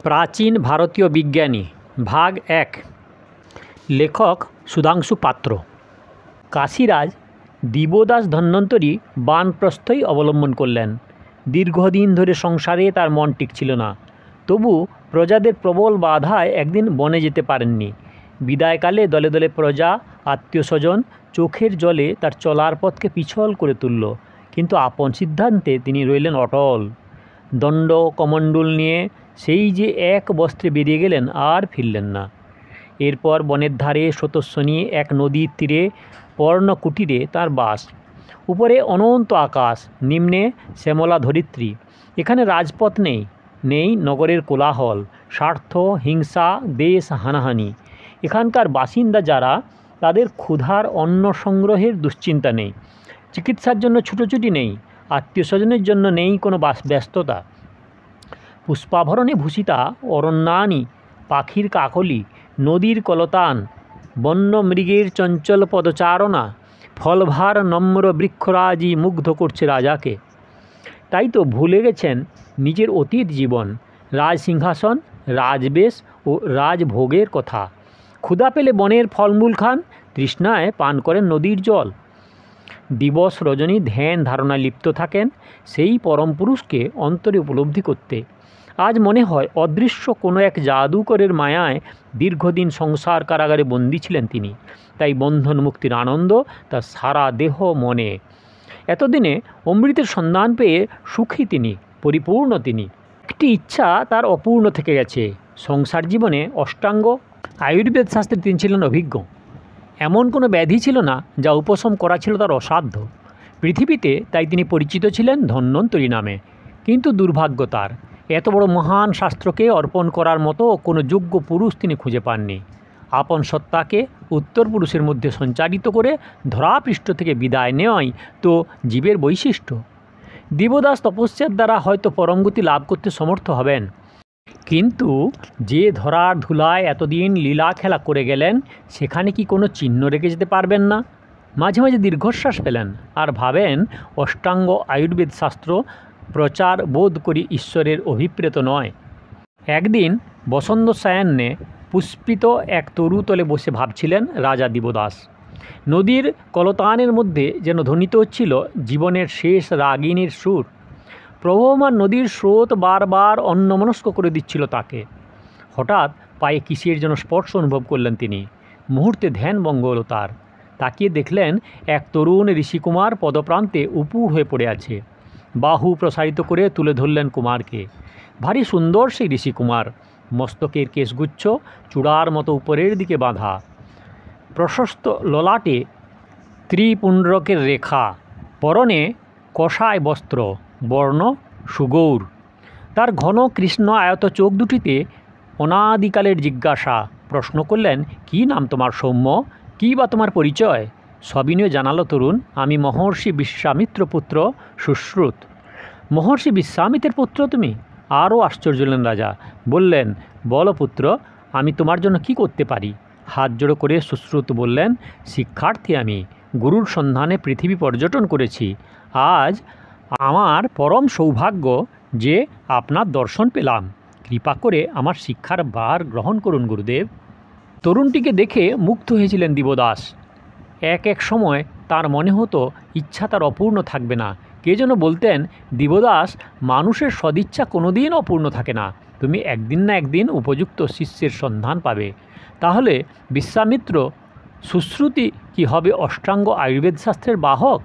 প্রাচীন ভারতীয় বিজ্ঞানী ভাগ ১। লেখক সুধাংশু পাত্র। কাশীরাজ দিবদাস ধন্বন্তরী বানপ্রস্থই অবলম্বন করলেন। দীর্ঘদিন ধরে সংসারে তার মন টিকছিল না। তবু প্রজাদের প্রবল বাধায় একদিন বনে যেতে পারেননি। বিদায়কালে দলে দলে প্রজা, আত্মীয় স্বজন চোখের জলে তার চলার পথকে পিছল করে তুলল, কিন্তু আপন সিদ্ধান্তে তিনি রইলেন অটল। দণ্ড কমণ্ডল নিয়ে সেই যে এক বস্ত্রে বেরিয়ে গেলেন, আর ফিরলেন না। এরপর বনের ধারে স্রোতস্বিনী এক নদীর তীরে পর্ণকুটিরে তার বাস। উপরে অনন্ত আকাশ, নিম্নে শ্যামলা ধরিত্রী। এখানে রাজপথ নেই, নেই নগরের কোলাহল, স্বার্থ, হিংসা, দেশ হানাহানি। এখানকার বাসিন্দা যারা, তাদের ক্ষুধার অন্ন সংগ্রহের দুশ্চিন্তা নেই, চিকিৎসার জন্য ছুটোছুটি নেই, আত্মীয় স্বজনের জন্য নেই কোনো ব্যস্ততা। পুষ্পাভরণে ভূষিতা অরণ্যানি, পাখির কাকলি, নদীর কলতান, বন্য মৃগের চঞ্চল পদচারণা, ফলভার নম্র বৃক্ষরাজি মুগ্ধ করছে রাজাকে। তাই তো ভুলে গেছেন নিজের অতীত জীবন, রাজসিংহাসন, রাজবেশ ও রাজভোগের কথা। ক্ষুধা পেলে বনের ফলমূল খান, তৃষ্ণায় পান করেন নদীর জল। দিবস রজনী ধ্যান ধারণায় লিপ্ত থাকেন সেই পরম পুরুষকে অন্তরে উপলব্ধি করতে। আজ মনে হয় অদৃশ্য কোনো এক জাদুকরের মায়ায় দীর্ঘদিন সংসার কারাগারে বন্দী ছিলেন তিনি। তাই বন্ধন মুক্তির আনন্দ তার সারা দেহ মনে। এতদিনে অমৃতের সন্ধান পেয়ে সুখী তিনি, পরিপূর্ণ তিনি। একটি ইচ্ছা তার অপূর্ণ থেকে গেছে। সংসার জীবনে অষ্টাঙ্গ আয়ুর্বেদ শাস্ত্রে তিনি ছিলেন অভিজ্ঞ। এমন কোনো ব্যাধি ছিল না যা উপশম করা ছিল তার অসাধ্য। পৃথিবীতে তাই তিনি পরিচিত ছিলেন ধন্বন্তরী নামে। কিন্তু দুর্ভাগ্য তার, এত বড় মহান শাস্ত্রকে অর্পণ করার মতো কোনো যোগ্য পুরুষ তিনি খুঁজে পাননি। আপন সত্তাকে উত্তর পুরুষের মধ্যে সঞ্চারিত করে ধরাপৃষ্ঠ থেকে বিদায় নেওয়াই তো জীবের বৈশিষ্ট্য। দিবদাস তপস্যার দ্বারা হয়তো পরমগতি লাভ করতে সমর্থ হবেন, কিন্তু যে ধরার ধুলায় এতদিন লীলা খেলা করে গেলেন, সেখানে কি কোনো চিহ্ন রেখে যেতে পারবেন না? মাঝে মাঝে দীর্ঘশ্বাস পেলেন আর ভাবেন, অষ্টাঙ্গ আয়ুর্বেদ শাস্ত্র প্রচার বোধ করি ঈশ্বরের অভিপ্রেত নয়। একদিন বসন্ত সায়াহ্নে পুষ্পিত এক তরুতলে বসে ভাবছিলেন রাজা দিবদাস। নদীর কলতানের মধ্যে যেন ধ্বনিত হচ্ছিল জীবনের শেষ রাগিনীর সুর। প্রবহমান নদীর স্রোত বারবার অন্যমনস্ক করে দিচ্ছিল তাকে। হঠাৎ পায়ে কিসের যেন স্পর্শ অনুভব করলেন তিনি। মুহূর্তে ধ্যানভঙ্গ হলো তার। তাকিয়ে দেখলেন এক তরুণ ঋষিকুমার পদপ্রান্তে উপুড় হয়ে পড়ে আছে। বাহু প্রসারিত করে তুলে ধরলেন কুমারকে। ভারী সুন্দর সেই ঋষিকুমার। মস্তকের কেশগুচ্ছ চূড়ার মতো উপরের দিকে বাঁধা, প্রশস্ত ললাটে ত্রিপুণ্ডরকের রেখা, পরনে কষায় বস্ত্র, বর্ণ সুগৌর। তার ঘন কৃষ্ণ আয়ত চোখ দুটিতে অনাদিকালের জিজ্ঞাসা। প্রশ্ন করলেন, কী নাম তোমার সৌম্য? কী বা তোমার পরিচয়? সবিনয়ে জানালো তরুণ, আমি মহর্ষি বিশ্বামিত্র পুত্র সুশ্রুত। মহর্ষি বিশ্বামিত্রের পুত্র তুমি? আরও আশ্চর্য হলেন রাজা। বললেন, বলো পুত্র, আমি তোমার জন্য কি করতে পারি? হাত জোড়ো করে সুশ্রুত বললেন, শিক্ষার্থী আমি, গুরুর সন্ধানে পৃথিবী পর্যটন করেছি। আজ আমার পরম সৌভাগ্য যে আপনার দর্শন পেলাম। কৃপা করে আমার শিক্ষার ভার গ্রহণ করুন গুরুদেব। তরুণটিকে দেখে মুগ্ধ হয়েছিলেন দিবদাস। এক এক সময় তার মনে হতো ইচ্ছা তার অপূর্ণ থাকবে না। কে যেন বলতেন, দিবদাস, মানুষের সদিচ্ছা কোনোদিন অপূর্ণ থাকে না। তুমি একদিন না একদিন উপযুক্ত শিষ্যের সন্ধান পাবে। তাহলে বিশ্বামিত্র সুশ্রুতি কি হবে অষ্টাঙ্গ আয়ুর্বেদ শাস্ত্রের বাহক?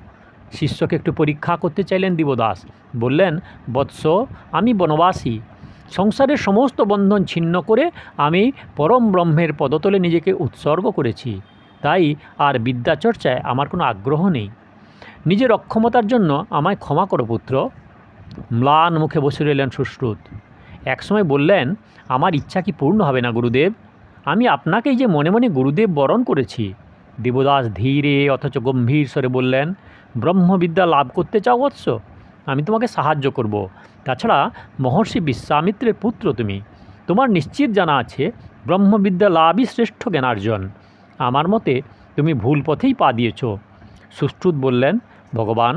শিষ্যকে একটু পরীক্ষা করতে চাইলেন দিবদাস। বললেন, বৎস, আমি বনবাসী। সংসারের সমস্ত বন্ধন ছিন্ন করে আমি পরম ব্রহ্মের পদতলে নিজেকে উৎসর্গ করেছি। তাই আর বিদ্যাচর্চায় আমার কোনো আগ্রহ নেই। নিজের অক্ষমতার জন্য আমায় ক্ষমা করো পুত্র। ম্লান মুখে বসে রইলেন সুশ্রুত। একসময় বললেন, আমার ইচ্ছা কি পূর্ণ হবে না গুরুদেব? আমি আপনাকেই যে মনে মনে গুরুদেব বরণ করেছি। দিবদাস ধীরে অথচ গম্ভীর স্বরে বললেন, ব্রহ্মবিদ্যা লাভ করতে চাও বৎস? আমি তোমাকে সাহায্য করব। তাছাড়া মহর্ষি বিশ্বামিত্রের পুত্র তুমি, তোমার নিশ্চিত জানা আছে ব্রহ্মবিদ্যা লাভই শ্রেষ্ঠ জ্ঞানার্জন। আমার মতে তুমি ভুল পথেই পা দিয়েছ। সুশ্রুত বললেন, ভগবান,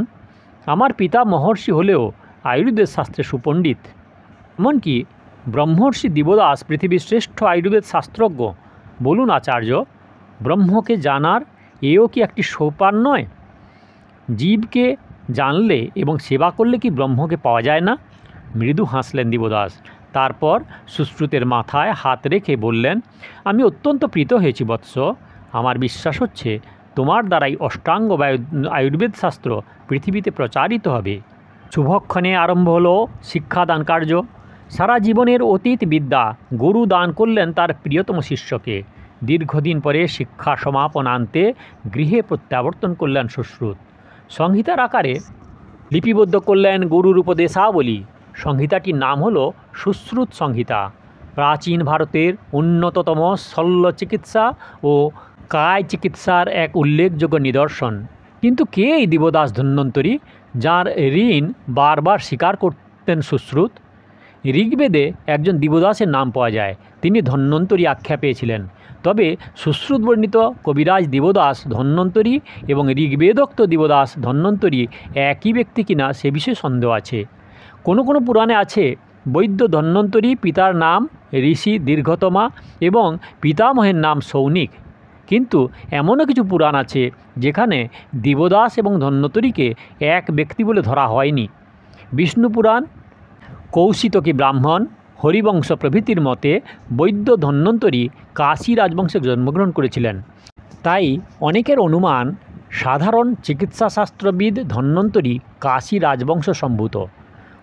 আমার পিতা মহর্ষি হলেও আয়ুর্বেদ শাস্ত্রে সুপণ্ডিত। এমনকি ব্রহ্মর্ষি দিবদাস পৃথিবীর শ্রেষ্ঠ আয়ুর্বেদ শাস্ত্রজ্ঞ। বলুন আচার্য, ব্রহ্মকে জানার এও কি একটি সোপান নয়? জীবকে জানলে এবং সেবা করলে কি ব্রহ্মকে পাওয়া যায় না? মৃদু হাসলেন দিবদাস। তারপর সুশ্রুতের মাথায় হাত রেখে বললেন, আমি অত্যন্ত প্রীত হয়েছি বৎস। আমার বিশ্বাস হচ্ছে তোমার দ্বারাই অষ্টাঙ্গ আয়ুর্বেদ শাস্ত্র পৃথিবীতে প্রচারিত হবে। শুভক্ষণে আরম্ভ হলো শিক্ষাদান কার্য। সারা জীবনের অতীত বিদ্যা গুরু দান করলেন তার প্রিয়তম শিষ্যকে। দীর্ঘদিন পরে শিক্ষা সমাপনান্তে গৃহে প্রত্যাবর্তন করলেন সুশ্রুত। সংহিতার আকারে লিপিবদ্ধ করলেন গুরুর উপদেশাবলী। সংহিতাটির নাম হলো সুশ্রুত সংহিতা। প্রাচীন ভারতের উন্নততম শল্য চিকিৎসা ও কায় চিকিৎসার এক উল্লেখযোগ্য নিদর্শন। কিন্তু কে এই দিবদাস ধন্বন্তরী, যার ঋণ বারবার স্বীকার করতেন সুশ্রুত? ঋগ্বেদে একজন দিবদাসের নাম পাওয়া যায়, তিনি ধন্বন্তরী আখ্যা পেয়েছিলেন। তবে সুশ্রুত বর্ণিত কবিরাজ দিবদাস ধন্বন্তরী এবং ঋগ্বেদোক্ত দিবদাস ধন্বন্তরী একই ব্যক্তি কিনা সে বিষয়ে সন্দেহ আছে। কোনো কোনো পুরাণে আছে বৈদ্য ধন্বন্তরী পিতার নাম ঋষি দীর্ঘতমা এবং পিতামহের নাম সৌনিক। কিন্তু এমনও কিছু পুরাণ আছে যেখানে দিবদাস এবং ধন্বন্তরীকে এক ব্যক্তি বলে ধরা হয়নি। বিষ্ণু পুরাণ, কৌশিতকী ব্রাহ্মণ, হরিবংশ প্রভৃতির মতে বৈদ্য ধন্বন্তরী কাশী রাজবংশে জন্মগ্রহণ করেছিলেন। তাই অনেকের অনুমান সাধারণ চিকিৎসাশাস্ত্রবিদ ধন্বন্তরী কাশী রাজবংশ সম্ভূত।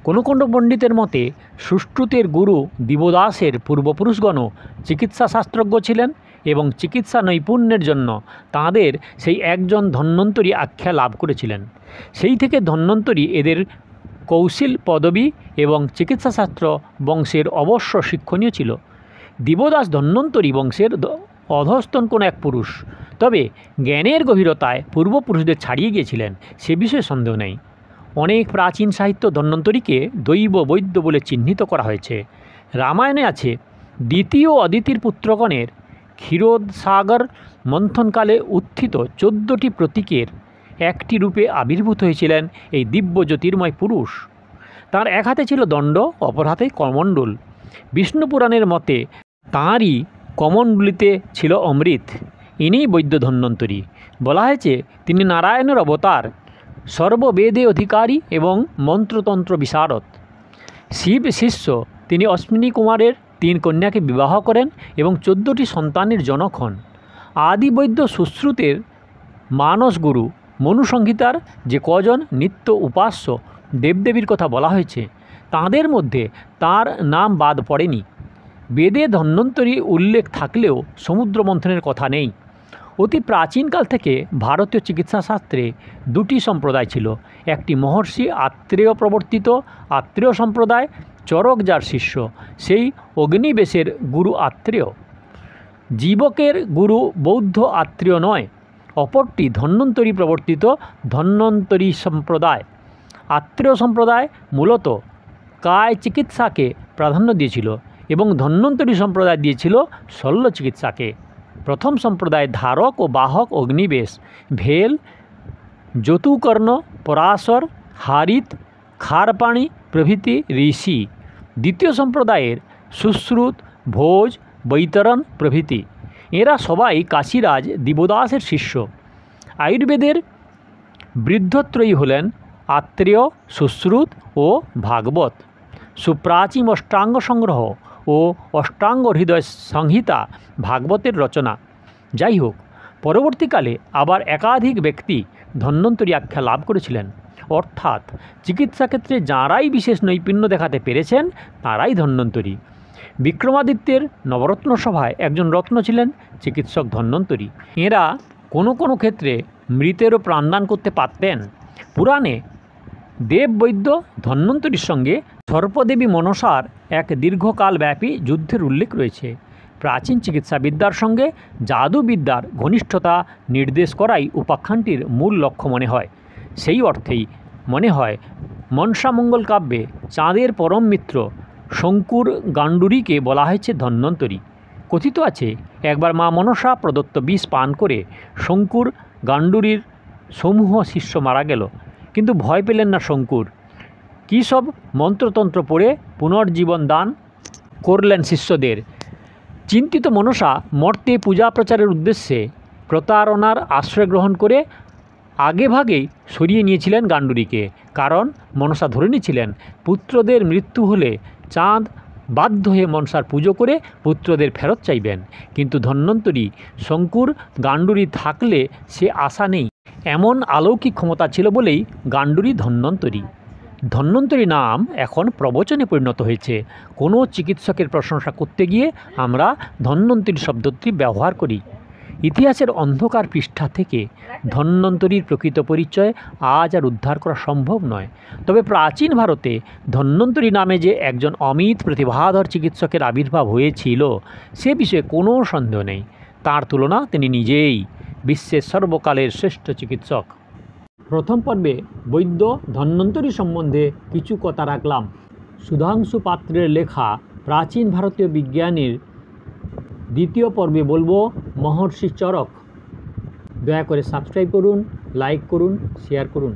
কোনো কোনো পণ্ডিতের মতে সুশ্রুতের গুরু দিবদাসের পূর্বপুরুষগণও চিকিৎসাশাস্ত্রজ্ঞ ছিলেন এবং চিকিৎসা নৈপুণ্যের জন্য তাঁদের সেই একজন ধন্বন্তরী আখ্যা লাভ করেছিলেন। সেই থেকে ধন্বন্তরী এদের কৌশল পদবী এবং চিকিৎসাশাস্ত্র বংশের অবশ্য শিক্ষণীয় ছিল। দিবদাস ধন্বন্তরী বংশের অধস্তন কোনো এক পুরুষ, তবে জ্ঞানের গভীরতায় পূর্বপুরুষদের ছাড়িয়ে গিয়েছিলেন সে বিষয়ে সন্দেহ নেই। অনেক প্রাচীন সাহিত্য ধন্বন্তরীকে দৈব বৈদ্য বলে চিহ্নিত করা হয়েছে। রামায়ণে আছে দ্বিতীয় অদিতির পুত্রগণের ক্ষীরোদসাগর মন্থনকালে উত্থিত 14টি প্রতীকের একটি রূপে আবির্ভূত হয়েছিলেন এই দিব্য জ্যোতির্ময় পুরুষ। তার এক হাতে ছিল দণ্ড, অপর হাতে কমণ্ডল। বিষ্ণু পুরাণের মতে তাঁরই কমণ্ডলিতে ছিল অমৃত। ইনিই বৈদ্য ধন্বন্তরী। বলা হয়েছে তিনি নারায়ণের অবতার, সর্ববেদে অধিকারী এবং মন্ত্রতন্ত্র বিশারদ। শিব শিষ্য তিনি অশ্বিনী কুমারের 3 কন্যাকে বিবাহ করেন এবং 14টি সন্তানের জনক হন। আদি বৈদ্য সুশ্রুতের মানসগুরু মনুসংহিতার যে কজন নিত্য উপাস্য দেবদেবীর কথা বলা হয়েছে তাঁদের মধ্যে তার নাম বাদ পড়েনি। বেদে ধন্বন্তরী উল্লেখ থাকলেও সমুদ্র মন্থনের কথা নেই। অতি প্রাচীনকাল থেকে ভারতীয় চিকিৎসাশাস্ত্রে 2টি সম্প্রদায় ছিল। একটি মহর্ষি আত্রেয় প্রবর্তিত আত্রেয় সম্প্রদায়, চরক যার শিষ্য সেই অগ্নিবেশের গুরু আত্রেয়। জীবকের গুরু বৌদ্ধ আত্রেয় নয়। অপরটি ধন্বন্তরী প্রবর্তিত ধন্বন্তরী সম্প্রদায়। আত্রেয় সম্প্রদায় মূলত কায় চিকিৎসাকে প্রাধান্য দিয়েছিল এবং ধন্বন্তরী সম্প্রদায় দিয়েছিল শল্য চিকিৎসাকে। প্রথম সম্প্রদায় ধারক ও বাহক অগ্নিবেশ, ভেল, যতুকর্ণ, পরাশর, হারিত, খারপাণি প্রভৃতি ঋষি। দ্বিতীয় সম্প্রদায়ের সুশ্রুত, ভোজ, বৈতরণ প্রভৃতি। এরা সবাই কাশীরাজ দিবদাসের শিষ্য। আয়ুর্বেদের বৃদ্ধত্রয়ী হলেন আত্রেয়, সুশ্রুত ও ভাগবত। সুপ্রাচীন অষ্টাঙ্গ সংগ্রহ ও অষ্টাঙ্গ হৃদয় সংহিতা ভাগবতের রচনা। যাই হোক, পরবর্তীকালে আবার একাধিক ব্যক্তি ধন্বন্তরী আখ্যা লাভ করেছিলেন। অর্থাৎ চিকিৎসাক্ষেত্রে যাঁরাই বিশেষ নৈপুণ্য দেখাতে পেরেছেন তাঁরাই ধন্বন্তরী। বিক্রমাদিত্যের নবরত্ন সভায় একজন রত্ন ছিলেন চিকিৎসক ধন্বন্তরী। এঁরা কোনো কোনো ক্ষেত্রে মৃতেরও প্রাণদান করতে পারতেন। পুরাণে দেববৈদ্য ধন্বন্তরীর সঙ্গে সর্পদেবী মনসার এক দীর্ঘকালব্যাপী যুদ্ধের উল্লেখ রয়েছে। প্রাচীন চিকিৎসাবিদ্যার সঙ্গে জাদুবিদ্যার ঘনিষ্ঠতা নির্দেশ করাই উপাখ্যানটির মূল লক্ষ্য মনে হয়। সেই অর্থেই মনে হয় মনসামঙ্গল কাব্যে চাঁদের পরম মিত্র শঙ্কুর গাণ্ডুরীকে বলা হয়েছে ধন্বন্তরী। কথিত আছে একবার মা মনসা প্রদত্ত বিষ পান করে শঙ্কুর গাণ্ডুরীর সমূহ শিষ্য মারা গেল, কিন্তু ভয় পেলেন না শঙ্কুর। কী সব মন্ত্রতন্ত্র পড়ে পুনর্জীবন দান করলেন শিষ্যদের। চিন্তিত মনসা মর্তে পূজা প্রচারের উদ্দেশ্যে প্রতারণার আশ্রয় গ্রহণ করে আগেভাগেই সরিয়ে নিয়েছিলেন গান্ডুরিকে। কারণ মনসা ধরে নিয়েছিলেন পুত্রদের মৃত্যু হলে চাঁদ বাধ্য হয়ে মনসার পুজো করে পুত্রদের ফেরত চাইবেন। কিন্তু ধন্বন্তরী শঙ্কুর গান্ডুরি থাকলে সে আশা নেই, এমন অলৌকিক ক্ষমতা ছিল বলেই গান্ডুরি ধন্বন্তরী। ধন্বন্তরী নাম এখন প্রবচনে পরিণত হয়েছে। কোনো চিকিৎসকের প্রশংসা করতে গিয়ে আমরা ধন্বন্তরী শব্দটি ব্যবহার করি। ইতিহাসের অন্ধকার পৃষ্ঠা থেকে ধন্বন্তরীর প্রকৃত পরিচয় আজ আর উদ্ধার করা সম্ভব নয়। তবে প্রাচীন ভারতে ধন্বন্তরী নামে যে একজন অমিত প্রতিভাধর চিকিৎসকের আবির্ভাব হয়েছিল সে বিষয়ে কোনো সন্দেহ নেই। তার তুলনা তিনি নিজেই বিশ্বের সর্বকালের শ্রেষ্ঠ চিকিৎসক। প্রথম পর্বে বৈদ্য ধন্বন্তরী সম্বন্ধে কিছু কথা রাখলাম। সুধাংশু পাত্রের লেখা প্রাচীন ভারতীয় বিজ্ঞানের দ্বিতীয় পর্বে বলবো মহর্ষি চরক। দয়া করে সাবস্ক্রাইব করুন, লাইক করুন, শেয়ার করুন।